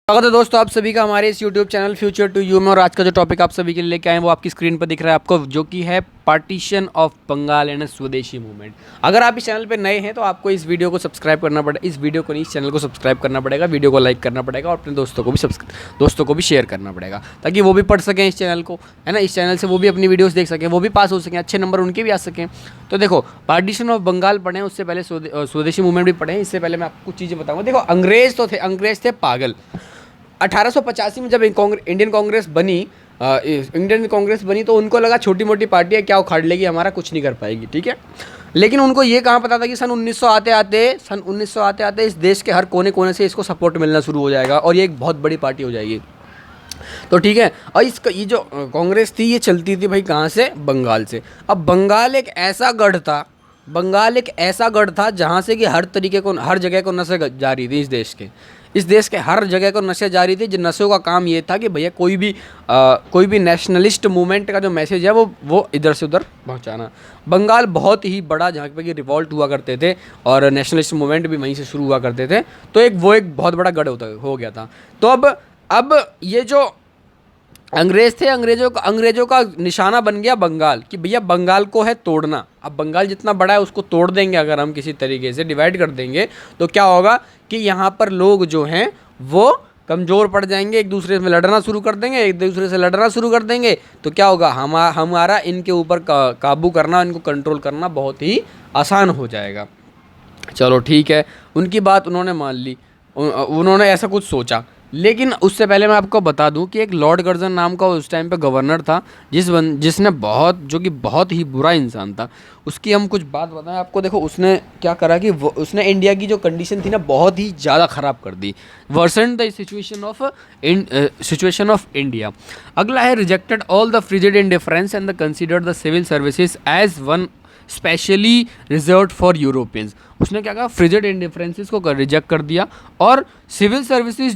स्वागत है दोस्तों आप सभी का हमारे इस YouTube channel future to you में। और आज का जो टॉपिक आप सभी के लिए लेके आए हैं वो आपकी स्क्रीन पर दिख रहा है आपको, जो कि है पार्टीशन ऑफ बंगाल एंड स्वदेशी मूवमेंट। अगर आप इस चैनल पे नए हैं तो आपको इस वीडियो को सब्सक्राइब करना पड़ेगा, इस वीडियो को नहीं इस चैनल को सब्सक्राइब करना पड़ेगा, वीडियो को लाइक करना पड़ेगा और अपने दोस्तों को भी शेयर करना पड़ेगा ताकि वो भी पढ़ सकें इस चैनल को, है ना। इस चैनल से वो भी अपनी वीडियोज़ देख सकें, वो भी पास हो सकें, अच्छे नंबर उनके भी आ सकें। तो देखो, पार्टीशन ऑफ बंगाल पढ़ें, उससे पहले स्वदेशी मूवमेंट भी पढ़ें। इससे पहले मैं आपको कुछ चीज़ें बताऊँगा। देखो, अंग्रेज़ थे पागल। 1885 में जब इंडियन कांग्रेस बनी तो उनको लगा छोटी मोटी पार्टी है, क्या उखाड़ लेगी, हमारा कुछ नहीं कर पाएगी, ठीक है। लेकिन उनको ये कहाँ पता था कि सन 1900 आते आते इस देश के हर कोने कोने से इसको सपोर्ट मिलना शुरू हो जाएगा और ये एक बहुत बड़ी पार्टी हो जाएगी। तो ठीक है, और ये जो कांग्रेस थी ये चलती थी भाई कहाँ से, बंगाल से। अब बंगाल एक ऐसा गढ़ था जहाँ से कि हर जगह को नशे जारी थी। इस देश के हर जगह को नशे जारी थी। जिन नशों का काम ये था कि भैया कोई भी नेशनलिस्ट मूवमेंट का जो मैसेज है वो इधर से उधर पहुंचाना। बंगाल बहुत ही बड़ा, जहाँ पे कि रिवॉल्ट हुआ करते थे और नेशनलिस्ट मूवमेंट भी वहीं से शुरू हुआ करते थे। तो वो एक बहुत बड़ा गढ़ हो गया था। तो अब ये जो अंग्रेज़ थे, अंग्रेज़ों का निशाना बन गया बंगाल, कि भैया बंगाल को है तोड़ना। अब बंगाल जितना बड़ा है उसको तोड़ देंगे, अगर हम किसी तरीके से डिवाइड कर देंगे तो क्या होगा कि यहाँ पर लोग जो हैं वो कमज़ोर पड़ जाएंगे, एक दूसरे से लड़ना शुरू कर देंगे। तो क्या होगा, हमारा इनके ऊपर काबू करना, इनको कंट्रोल करना बहुत ही आसान हो जाएगा। चलो ठीक है, उनकी बात उन्होंने मान ली, उन्होंने ऐसा कुछ सोचा। लेकिन उससे पहले मैं आपको बता दूं कि एक लॉर्ड कर्जन नाम का उस टाइम पे गवर्नर था, जिसने जो कि बहुत ही बुरा इंसान था। उसकी हम कुछ बात बताएं आपको। देखो, उसने क्या करा कि उसने इंडिया की जो कंडीशन थी ना बहुत ही ज़्यादा ख़राब कर दी, version the situation of India. अगला है, rejected all the frigid indifference and the considered the civil services as one specially reserved for Europeans. उसने क्या कहा, फ्रिजिड इंडिफरेंसेस को रिजेक्ट कर दिया और सिविल सर्विसेज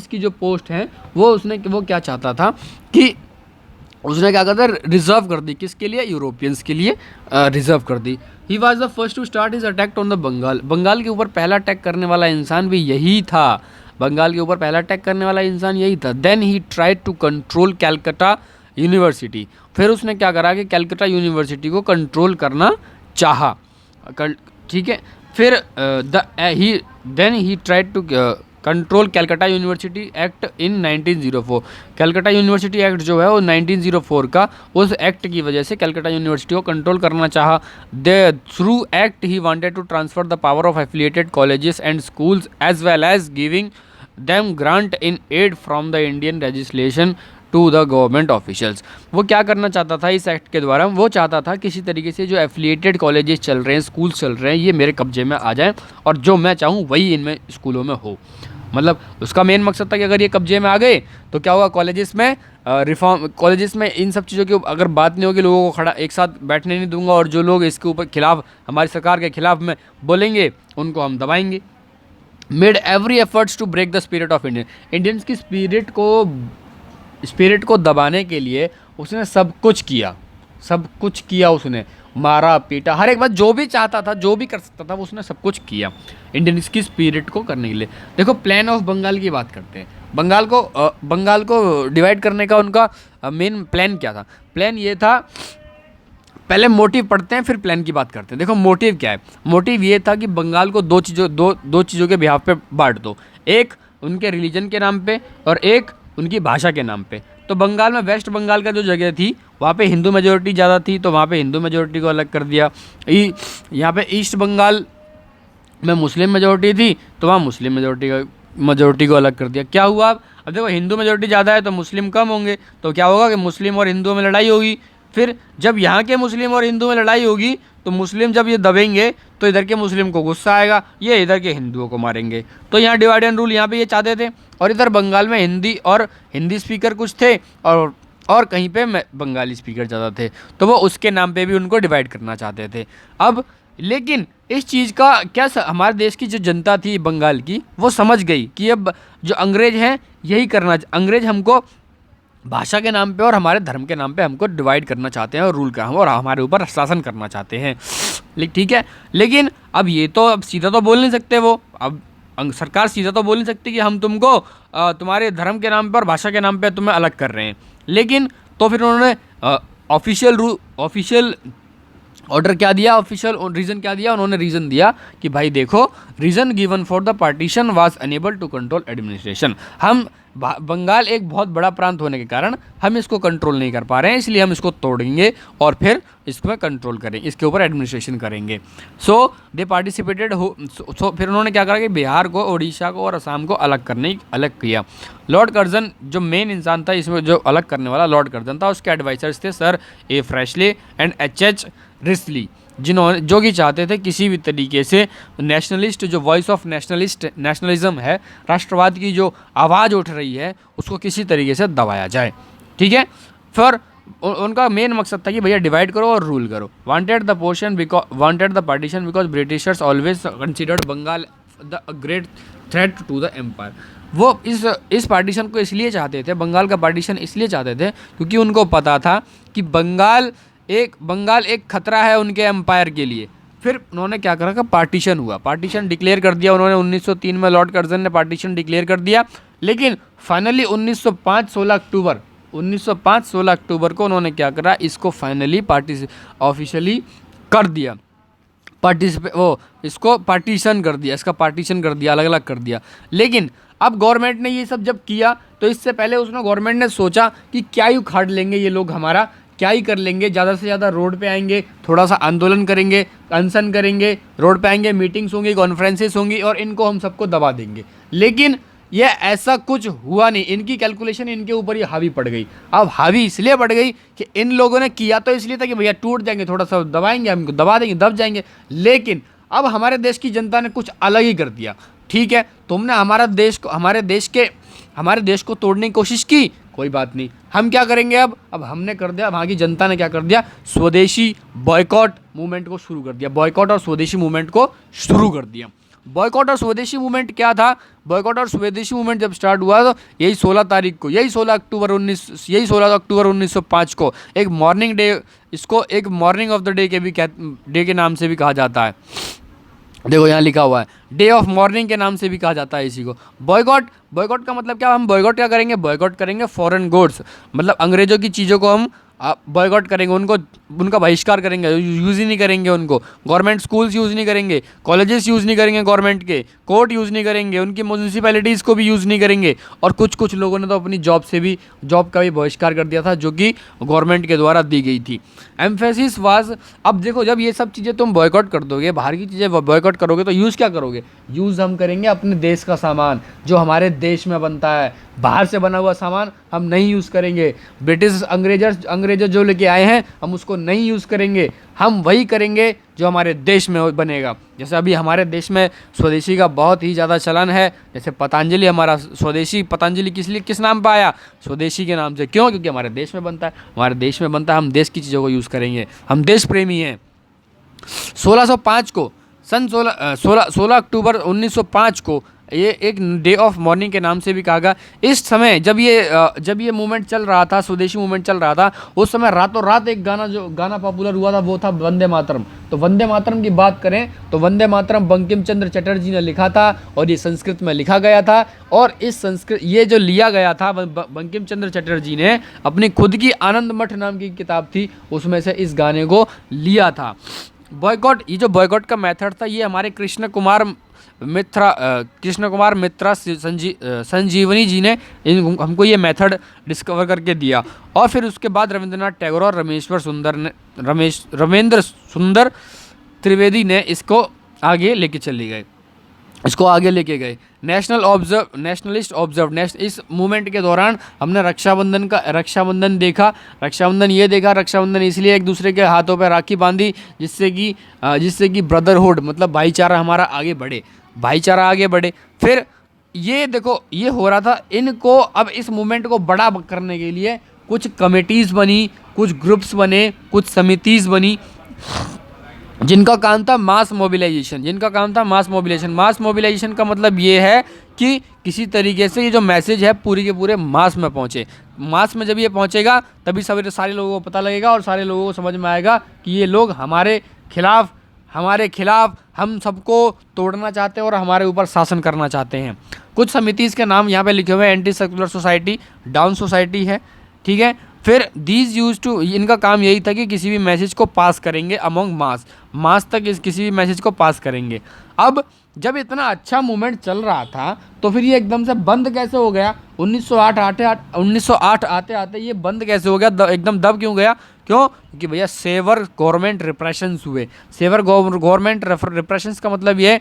की जो पोस्ट हैं वो क्या चाहता था कि उसने क्या कहा था, रिजर्व कर दी। किसके लिए, यूरोपियंस के लिए रिजर्व कर दी। He was the first to start his attack on the Bengal. Bengal के ऊपर पहला अटैक करने वाला इंसान भी यही था। Then he tried to control Calcutta university. फिर उसने क्या करा कि कैलकाटा यूनिवर्सिटी को कंट्रोल करना चाहा, ठीक है। फिर then he tried to control Calcutta university act in 1904। Calcutta university act जो है वो 1904 का, उस एक्ट की वजह से कैलकाटा यूनिवर्सिटी को कंट्रोल करना चाहा। Through act he wanted to transfer the power of affiliated colleges and schools as well as giving them grant in aid from the Indian legislation to the government officials. वो क्या करना चाहता था इस act के द्वारा, वो चाहता था किसी तरीके से जो एफिलिएटेड कॉलेजेस चल रहे हैं, स्कूल्स चल रहे हैं, ये मेरे कब्जे में आ जाएं और जो मैं चाहूँ वही इनमें स्कूलों में हो। मतलब उसका मेन मकसद था कि अगर ये कब्जे में आ गए तो क्या होगा, कॉलेजेस में इन सब चीज़ों की अगर बात नहीं होगी, लोगों को खड़ा एक साथ बैठने नहीं दूंगा और जो लोग इसके ऊपर खिलाफ, हमारी सरकार के खिलाफ में बोलेंगे, उनको हम दबाएंगे। Made every efforts to break the spirit of Indians की स्पिरिट को दबाने के लिए उसने सब कुछ किया। उसने मारा पीटा, हर एक बात जो भी चाहता था, जो भी कर सकता था, उसने सब कुछ किया इंडियंस की स्पिरिट को करने के लिए। देखो, प्लान ऑफ बंगाल की बात करते हैं। बंगाल को डिवाइड करने का उनका मेन प्लान क्या था। प्लान ये था, पहले मोटिव पढ़ते हैं फिर प्लान की बात करते हैं। देखो, मोटिव क्या है। मोटिव ये था कि बंगाल को दो चीज़ों के बिहाफ पे बांट दो, एक उनके रिलीजन के नाम पे और एक उनकी भाषा के नाम पे। तो बंगाल में, वेस्ट बंगाल का जो जगह थी वहाँ पे हिंदू मेजोरिटी ज़्यादा थी, तो वहाँ पे हिंदू मेजोरिटी को अलग कर दिया। यहाँ पे ईस्ट बंगाल में मुस्लिम मेजोरिटी थी तो वहाँ मुस्लिम मेजोरिटी को अलग कर दिया। क्या हुआ, अब देखो, हिंदू मेजोरिटी ज़्यादा है तो मुस्लिम कम होंगे, तो क्या होगा कि मुस्लिम और हिंदुओं में लड़ाई होगी। फिर जब यहाँ के मुस्लिम और हिंदू में लड़ाई होगी तो मुस्लिम जब ये दबेंगे तो इधर के मुस्लिम को गुस्सा आएगा, ये इधर के हिंदुओं को मारेंगे। तो यहाँ डिवाइड एंड रूल यहाँ पे ये चाहते थे। और इधर बंगाल में हिंदी स्पीकर कुछ थे और कहीं पे बंगाली स्पीकर ज़्यादा थे, तो वो उसके नाम पे भी उनको डिवाइड करना चाहते थे। अब लेकिन इस चीज़ का क्या, हमारे देश की जो जनता थी बंगाल की, वो समझ गई कि अब जो अंग्रेज़ हैं यही अंग्रेज़ हमको भाषा के नाम पे और हमारे धर्म के नाम पे हमको डिवाइड करना चाहते हैं और और हमारे ऊपर शासन करना चाहते हैं। ठीक है, लेकिन अब ये तो अब सीधा तो बोल नहीं सकते वो। अब सरकार सीधा तो बोल नहीं सकती कि हम तुमको तुम्हारे धर्म के नाम पर और भाषा के नाम पर तुम्हें अलग कर रहे हैं, लेकिन तो फिर उन्होंने ऑफिशियल ऑर्डर क्या दिया, ऑफिशियल रीज़न क्या दिया, उन्होंने रीज़न दिया कि भाई देखो, reason given for the partition was enable to control administration. हम बंगाल एक बहुत बड़ा प्रांत होने के कारण हम इसको कंट्रोल नहीं कर पा रहे हैं, इसलिए हम इसको तोड़ेंगे और फिर इसको कंट्रोल करेंगे, इसके ऊपर एडमिनिस्ट्रेशन करेंगे। सो दे पार्टिसिपेटेड सो फिर उन्होंने क्या करा कि बिहार को, उड़ीसा को और असम को अलग किया। लॉर्ड कर्जन जो मेन इंसान था इसमें, जो अलग करने वाला लॉर्ड कर्जन था, उसके एडवाइजर्स थे सर ए फ्रेशले एंड एच रिस्ली, जिन्होंने जो कि चाहते थे किसी भी तरीके से नेशनलिस्ट, जो वॉइस ऑफ नेशनलिज्म है, राष्ट्रवाद की जो आवाज़ उठ रही है, उसको किसी तरीके से दबाया जाए। ठीक है, फिर उनका मेन मकसद था कि भैया डिवाइड करो और रूल करो। Wanted the partition because Britishers always considered Bengal the great threat to the empire. वो इस पार्टीशन को इसलिए चाहते थे, बंगाल का पार्टीशन इसलिए चाहते थे क्योंकि उनको पता था कि बंगाल एक खतरा है उनके एम्पायर के लिए। फिर उन्होंने क्या करा कि पार्टीशन हुआ, पार्टीशन डिक्लेयर कर दिया उन्होंने 1903 में, लॉर्ड कर्जन ने पार्टीशन डिक्लेयर कर दिया। लेकिन फाइनली 1905 16 अक्टूबर को उन्होंने क्या करा, इसको फाइनली ऑफिशियली कर दिया, इसको पार्टीशन कर दिया, इसका पार्टीशन कर दिया, अलग अलग कर दिया। लेकिन अब गवर्नमेंट ने ये सब जब किया तो इससे पहले गवर्नमेंट ने सोचा कि क्या ही उखाड़ लेंगे ये लोग, हमारा क्या ही कर लेंगे, ज़्यादा से ज़्यादा रोड पे आएंगे, थोड़ा सा आंदोलन करेंगे, अनशन करेंगे, रोड पे आएंगे, मीटिंग्स होंगी, कॉन्फ्रेंसेस होंगी और इनको हम सबको दबा देंगे। लेकिन ये ऐसा कुछ हुआ नहीं, इनकी कैलकुलेशन इनके ऊपर ही हावी पड़ गई। अब हावी इसलिए पड़ गई कि इन लोगों ने किया तो इसलिए था कि भैया टूट जाएंगे, थोड़ा सा दबाएंगे, हमको दबा देंगे, दब जाएंगे। लेकिन अब हमारे देश की जनता ने कुछ अलग ही कर दिया। ठीक है, तुमने हमारे देश को तोड़ने की कोशिश की, कोई बात नहीं, हम क्या करेंगे अब हमने कर दिया, वहाँ की जनता ने क्या कर दिया, स्वदेशी बॉयकॉट मूवमेंट को शुरू कर दिया। बॉयकॉट और स्वदेशी मूवमेंट को शुरू कर दिया। बॉयकॉट और स्वदेशी मूवमेंट क्या था? बॉयकॉट और स्वदेशी मूवमेंट जब स्टार्ट हुआ तो यही 16 अक्टूबर 1905 को एक मॉर्निंग डे, इसको एक मॉर्निंग ऑफ द डे के नाम से भी कहा जाता है। देखो यहाँ लिखा हुआ है, डे ऑफ मॉर्निंग के नाम से भी कहा जाता है इसी को। बॉयकॉट का मतलब क्या? हम बॉयकॉट क्या करेंगे? बॉयकॉट करेंगे फॉरेन गुड्स, मतलब अंग्रेजों की चीज़ों को हम बॉयकॉट करेंगे, उनका बहिष्कार करेंगे, यूज़ ही नहीं करेंगे उनको। गवर्नमेंट स्कूल्स यूज़ नहीं करेंगे, कॉलेजेस यूज़ नहीं करेंगे गवर्नमेंट के, कोर्ट यूज़ नहीं करेंगे, उनकी म्यूनसिपैलिटीज़ को भी यूज़ नहीं करेंगे। और कुछ लोगों ने तो अपनी जॉब का भी बहिष्कार कर दिया था, जो कि गवर्नमेंट के द्वारा दी गई थी। एम्फेसिस वाज, अब देखो जब ये सब चीज़ें तुम बॉयकॉट कर दोगे, बाहर की चीज़ें बॉयकॉट करोगे तो यूज़ क्या करोगे? यूज़ हम करेंगे अपने देश का सामान जो हमारे देश में बनता है। बाहर से बना हुआ सामान हम नहीं यूज़ करेंगे। ब्रिटिश अंग्रेज जो लेके आए हैं हम उसको नहीं यूज़ करेंगे, हम वही करेंगे जो हमारे देश में बनेगा। जैसे अभी हमारे देश में स्वदेशी का बहुत ही ज़्यादा चलन है। जैसे पतंजलि, हमारा स्वदेशी पतंजलि किस नाम पर आया? स्वदेशी के नाम से। क्यों? क्योंकि हमारे देश में बनता है, हमारे देश में बनता है, हम देश की चीज़ों को यूज़ करेंगे, हम देश प्रेमी हैं। 1605 को, 16 अक्टूबर 1905 को ये एक डे ऑफ मॉर्निंग के नाम से भी कहा गया। इस समय जब ये मूवमेंट चल रहा था, स्वदेशी मूवमेंट चल रहा था, उस समय रातों रात एक गाना पॉपुलर हुआ था, वो था वंदे मातरम। तो वंदे मातरम की बात करें तो वंदे मातरम बंकिम चंद्र चटर्जी ने लिखा था और ये संस्कृत में लिखा गया था। और इस संस्कृत ये जो लिया गया था बंकिम चंद्र चटर्जी ने अपनी खुद की आनंद मठ नाम की किताब थी, उसमें से इस गाने को लिया था। बॉयकॉट, ये जो बॉयकॉट का मेथड था, ये हमारे कृष्ण कुमार मित्रा संजीवनी जी ने हमको ये मेथड डिस्कवर करके दिया। और फिर उसके बाद रविंद्रनाथ टैगोर और रमेंद्र सुंदर त्रिवेदी ने इसको आगे लेके गए। नेशनलिस्ट ऑब्जर्व, इस मूवमेंट के दौरान हमने रक्षाबंधन देखा। रक्षाबंधन इसलिए एक दूसरे के हाथों पर राखी बांधी जिससे कि ब्रदरहुड, मतलब भाईचारा हमारा आगे बढ़े। फिर ये देखो, ये हो रहा था। इनको अब इस मूवमेंट को बड़ा करने के लिए कुछ कमेटीज़ बनी, कुछ ग्रुप्स बने, कुछ समितिज़ बनी, जिनका काम था मास मोबिलाइजेशन। मास मोबिलाइजेशन का मतलब ये है कि किसी तरीके से ये जो मैसेज है पूरे के पूरे मास में पहुँचे। मास में जब ये पहुँचेगा तभी सारे लोगों को पता लगेगा और सारे लोगों को समझ में आएगा कि ये लोग हमारे खिलाफ हमारे खिलाफ हम सबको तोड़ना चाहते हैं और हमारे ऊपर शासन करना चाहते हैं। कुछ समिति के नाम यहाँ पे लिखे हुए हैं, anti circular society, down society है, ठीक है। फिर दीज यूज टू, इनका काम यही था कि किसी भी मैसेज को पास करेंगे अमोंग मास तक किसी भी मैसेज को पास करेंगे। अब जब इतना अच्छा मूवमेंट चल रहा था तो फिर ये एकदम से बंद कैसे हो गया? 1908 आते आते ये बंद कैसे हो गया? एकदम दब क्यों गया? क्यों? क्योंकि भैया सेवर गवर्नमेंट रिप्रेशंस हुए। सेवर गवर्नमेंट रिप्रेशंस का मतलब ये,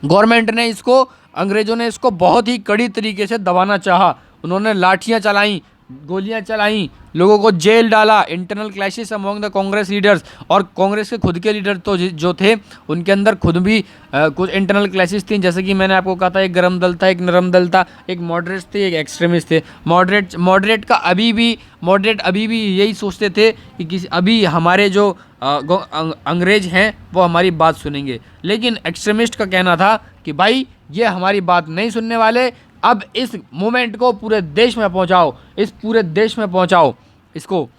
गवर्नमेंट ने इसको, अंग्रेजों ने इसको बहुत ही कड़ी तरीके से दबाना चाहा। उन्होंने लाठियाँ चलाई, गोलियां चलाई, लोगों को जेल डाला, internal clashes among the Congress leaders, और कांग्रेस के खुद के लीडर तो जो थे उनके अंदर खुद भी कुछ इंटरनल क्लैशेस थी। जैसे कि मैंने आपको कहा था, एक गरम दल था, एक नरम दल था, एक मॉडरेट थे, एक एक्सट्रीमिस्ट थे। मॉडरेट अभी भी यही सोचते थे कि अभी हमारे जो अंग्रेज हैं वो हमारी बात सुनेंगे, लेकिन एक्सट्रीमिस्ट का कहना था कि भाई ये हमारी बात नहीं सुनने वाले, अब इस मूवमेंट को पूरे देश में पहुंचाओ, इसको।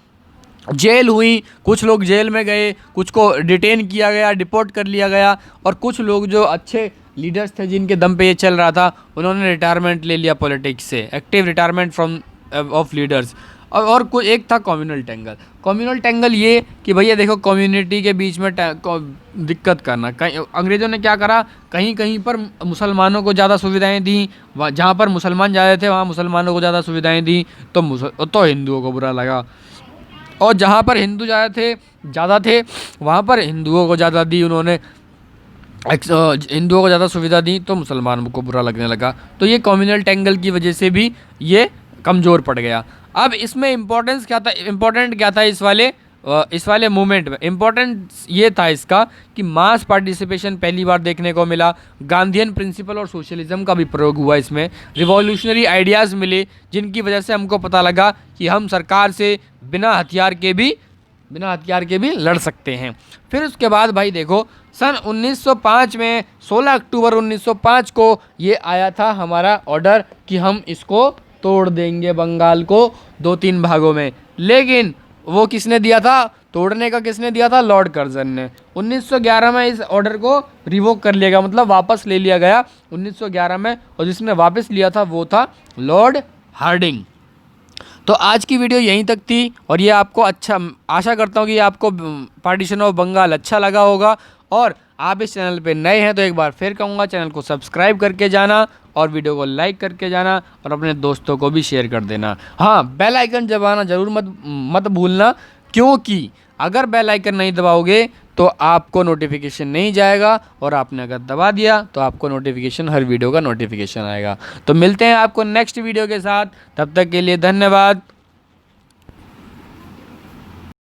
जेल हुई, कुछ लोग जेल में गए, कुछ को डिटेन किया गया, डिपोर्ट कर लिया गया, और कुछ लोग जो अच्छे लीडर्स थे जिनके दम पे ये चल रहा था, उन्होंने रिटायरमेंट ले लिया पॉलिटिक्स से, active retirement from of leaders. और कोई एक था कम्युनल टेंगल ये कि भैया देखो, कम्युनिटी के बीच में दिक्कत करना। कहीं अंग्रेज़ों ने क्या करा, कहीं कहीं पर मुसलमानों को ज़्यादा सुविधाएं दी, जहाँ पर मुसलमान ज़्यादा थे वहाँ मुसलमानों को ज़्यादा सुविधाएं दी, तो हिंदुओं को बुरा लगा, और जहाँ पर हिंदू ज़्यादा थे वहाँ पर हिंदुओं को ज़्यादा दी उन्होंने, हिंदुओं को ज़्यादा सुविधा दी, तो मुसलमानों को बुरा लगने लगा। तो ये कम्युनल टेंगल की वजह से भी ये कमज़ोर पड़ गया। अब इसमें इम्पोर्टेंट क्या था इस वाले मूवमेंट में? इम्पोर्टेंट ये था इसका कि मास पार्टिसिपेशन पहली बार देखने को मिला, गांधीयन प्रिंसिपल और सोशलिज्म का भी प्रयोग हुआ इसमें, रिवॉल्यूशनरी आइडियाज़ मिले जिनकी वजह से हमको पता लगा कि हम सरकार से बिना हथियार के भी लड़ सकते हैं। फिर उसके बाद भाई देखो, सन 1905 में 16 अक्टूबर 1905 को ये आया था हमारा ऑर्डर कि हम इसको तोड़ देंगे बंगाल को 2-3 भागों में। लेकिन वो किसने दिया था? तोड़ने का किसने दिया था? लॉर्ड कर्जन ने। 1911 में इस ऑर्डर को रिवोक कर लिया गया, मतलब वापस ले लिया गया 1911 में, और जिसने वापस लिया था वो था लॉर्ड हार्डिंग। तो आज की वीडियो यहीं तक थी, और ये आपको आशा करता हूँ कि आपको पार्टीशन ऑफ बंगाल अच्छा लगा होगा। और आप इस चैनल पे नए हैं तो एक बार फिर कहूँगा, चैनल को सब्सक्राइब करके जाना और वीडियो को लाइक करके जाना, और अपने दोस्तों को भी शेयर कर देना। हाँ, बेल आइकन दबाना ज़रूर मत भूलना, क्योंकि अगर बेल आइकन नहीं दबाओगे तो आपको नोटिफिकेशन नहीं जाएगा, और आपने अगर दबा दिया तो आपको नोटिफिकेशन, हर वीडियो का नोटिफिकेशन आएगा। तो मिलते हैं आपको नेक्स्ट वीडियो के साथ, तब तक के लिए धन्यवाद।